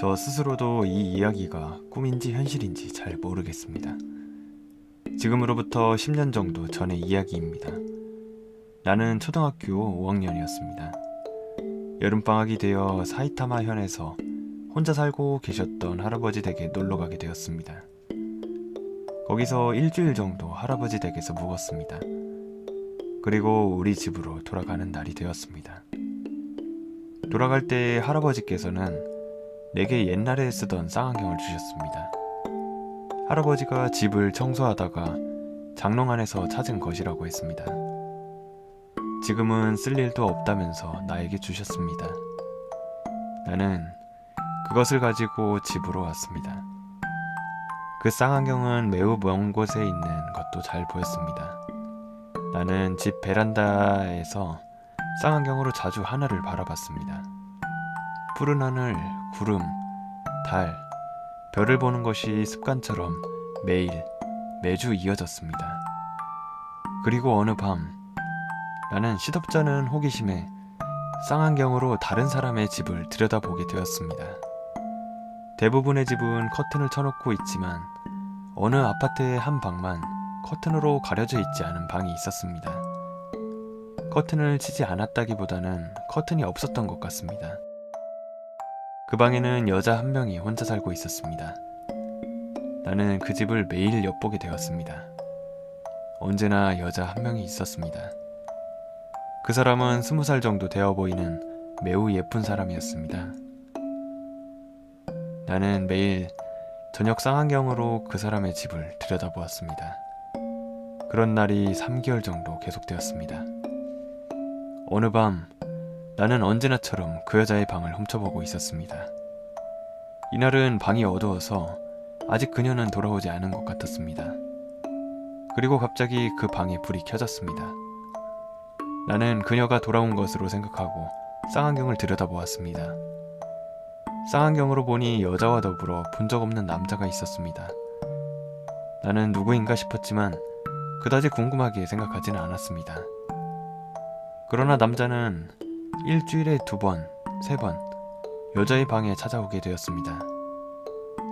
저 스스로도 이 이야기가 꿈인지 현실인지 잘 모르겠습니다. 지금으로부터 10년 정도 전의 이야기입니다. 나는 초등학교 5학년이었습니다. 여름방학이 되어 사이타마 현에서 혼자 살고 계셨던 할아버지 댁에 놀러가게 되었습니다. 거기서 일주일 정도 할아버지 댁에서 묵었습니다. 그리고 우리 집으로 돌아가는 날이 되었습니다. 돌아갈 때 할아버지께서는 내게 옛날에 쓰던 쌍안경을 주셨습니다. 할아버지가 집을 청소하다가 장롱 안에서 찾은 것이라고 했습니다. 지금은 쓸 일도 없다면서 나에게 주셨습니다. 나는 그것을 가지고 집으로 왔습니다. 그 쌍안경은 매우 먼 곳에 있는 것도 잘 보였습니다. 나는 집 베란다에서 쌍안경으로 자주 하늘을 바라봤습니다. 푸른 하늘, 구름, 달, 별을 보는 것이 습관처럼 매주 이어졌습니다. 그리고 어느 밤, 나는 시덥잖은 호기심에 쌍안경으로 다른 사람의 집을 들여다보게 되었습니다. 대부분의 집은 커튼을 쳐놓고 있지만 어느 아파트의 한 방만 커튼으로 가려져 있지 않은 방이 있었습니다. 커튼을 치지 않았다기보다는 커튼이 없었던 것 같습니다. 그 방에는 여자 한 명이 혼자 살고 있었습니다. 나는 그 집을 매일 엿보게 되었습니다. 언제나 여자 한 명이 있었습니다. 그 사람은 20살 정도 되어 보이는 매우 예쁜 사람이었습니다. 나는 매일 저녁 쌍안경으로 그 사람의 집을 들여다보았습니다. 그런 날이 3개월 정도 계속되었습니다. 어느 밤 나는 언제나처럼 그 여자의 방을 훔쳐보고 있었습니다. 이날은 방이 어두워서 아직 그녀는 돌아오지 않은 것 같았습니다. 그리고 갑자기 그 방에 불이 켜졌습니다. 나는 그녀가 돌아온 것으로 생각하고 쌍안경을 들여다보았습니다. 쌍안경으로 보니 여자와 더불어 본 적 없는 남자가 있었습니다. 나는 누구인가 싶었지만 그다지 궁금하게 생각하지는 않았습니다. 그러나 남자는 일주일에 2번, 3번 여자의 방에 찾아오게 되었습니다.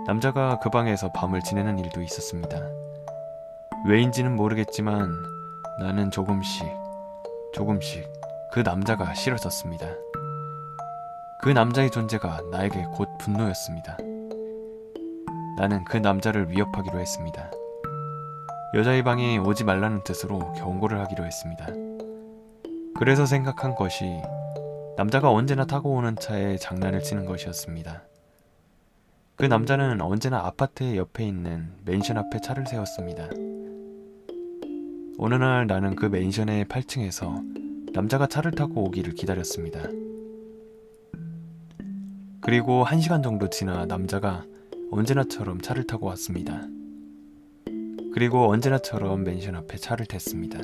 남자가 그 방에서 밤을 지내는 일도 있었습니다. 왜인지는 모르겠지만 나는 조금씩 그 남자가 싫어졌습니다. 그 남자의 존재가 나에게 곧 분노였습니다. 나는 그 남자를 위협하기로 했습니다. 여자의 방에 오지 말라는 뜻으로 경고를 하기로 했습니다. 그래서 생각한 것이 남자가 언제나 타고 오는 차에 장난을 치는 것이었습니다. 그 남자는 언제나 아파트의 옆에 있는 맨션 앞에 차를 세웠습니다. 어느 날 나는 그 맨션의 8층에서 남자가 차를 타고 오기를 기다렸습니다. 그리고 1시간 정도 지나 남자가 언제나처럼 차를 타고 왔습니다. 그리고 언제나처럼 맨션 앞에 차를 댔습니다.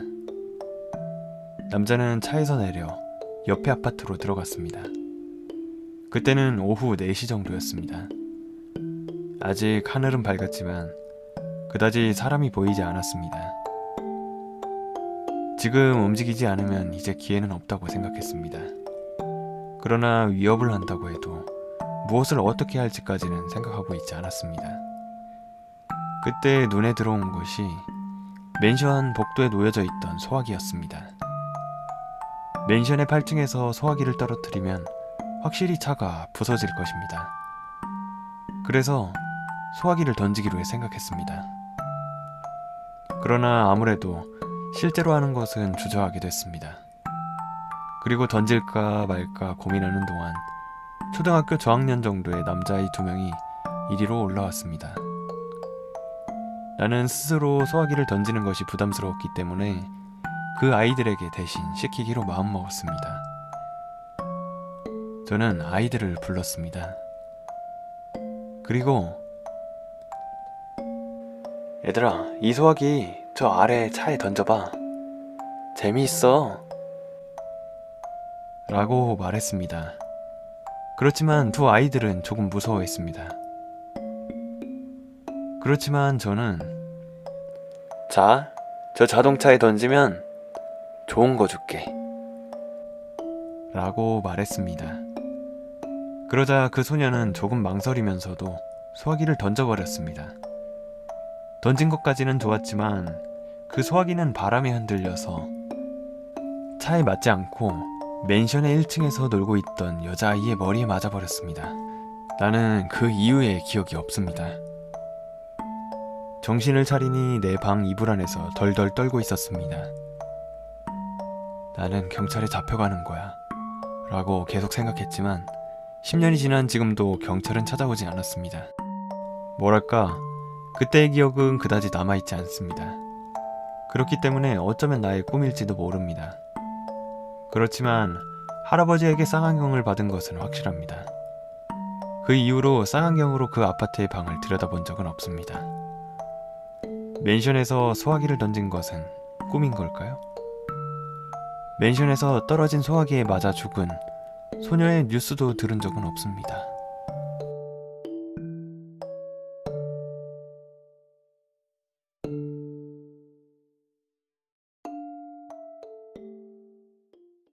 남자는 차에서 내려 옆에 아파트로 들어갔습니다. 그때는 오후 4시 정도였습니다. 아직 하늘은 밝았지만 그다지 사람이 보이지 않았습니다. 지금 움직이지 않으면 이제 기회는 없다고 생각했습니다. 그러나 위협을 한다고 해도 무엇을 어떻게 할지까지는 생각하고 있지 않았습니다. 그때 눈에 들어온 것이 맨션 복도에 놓여져 있던 소화기였습니다. 맨션의 8층에서 소화기를 떨어뜨리면 확실히 차가 부서질 것입니다. 그래서 소화기를 던지기로 생각했습니다. 그러나 아무래도 실제로 하는 것은 주저하게 됐습니다. 그리고 던질까 말까 고민하는 동안 초등학교 저학년 정도의 남자아이 2명이 이리로 올라왔습니다. 나는 스스로 소화기를 던지는 것이 부담스러웠기 때문에 그 아이들에게 대신 시키기로 마음먹었습니다. 저는 아이들을 불렀습니다. 그리고 얘들아, 이 소화기 저 아래 차에 던져봐. 재미있어. 라고 말했습니다. 그렇지만 2 아이들은 조금 무서워했습니다. 그렇지만 저는 자, 저 자동차에 던지면 좋은 거 줄게. 라고 말했습니다. 그러자 그 소녀는 조금 망설이면서도 소화기를 던져버렸습니다. 던진 것까지는 좋았지만 그 소화기는 바람에 흔들려서 차에 맞지 않고 맨션의 1층에서 놀고 있던 여자아이의 머리에 맞아버렸습니다. 나는 그 이후의 기억이 없습니다. 정신을 차리니 내 방 이불 안에서 덜덜 떨고 있었습니다. 나는 경찰에 잡혀가는 거야 라고 계속 생각했지만 10년이 지난 지금도 경찰은 찾아오지 않았습니다. 뭐랄까, 그때의 기억은 그다지 남아있지 않습니다. 그렇기 때문에 어쩌면 나의 꿈일지도 모릅니다. 그렇지만 할아버지에게 쌍안경을 받은 것은 확실합니다. 그 이후로 쌍안경으로 그 아파트의 방을 들여다본 적은 없습니다. 맨션에서 소화기를 던진 것은 꿈인 걸까요? 맨션에서 떨어진 소화기에 맞아 죽은 소녀의 뉴스도 들은 적은 없습니다.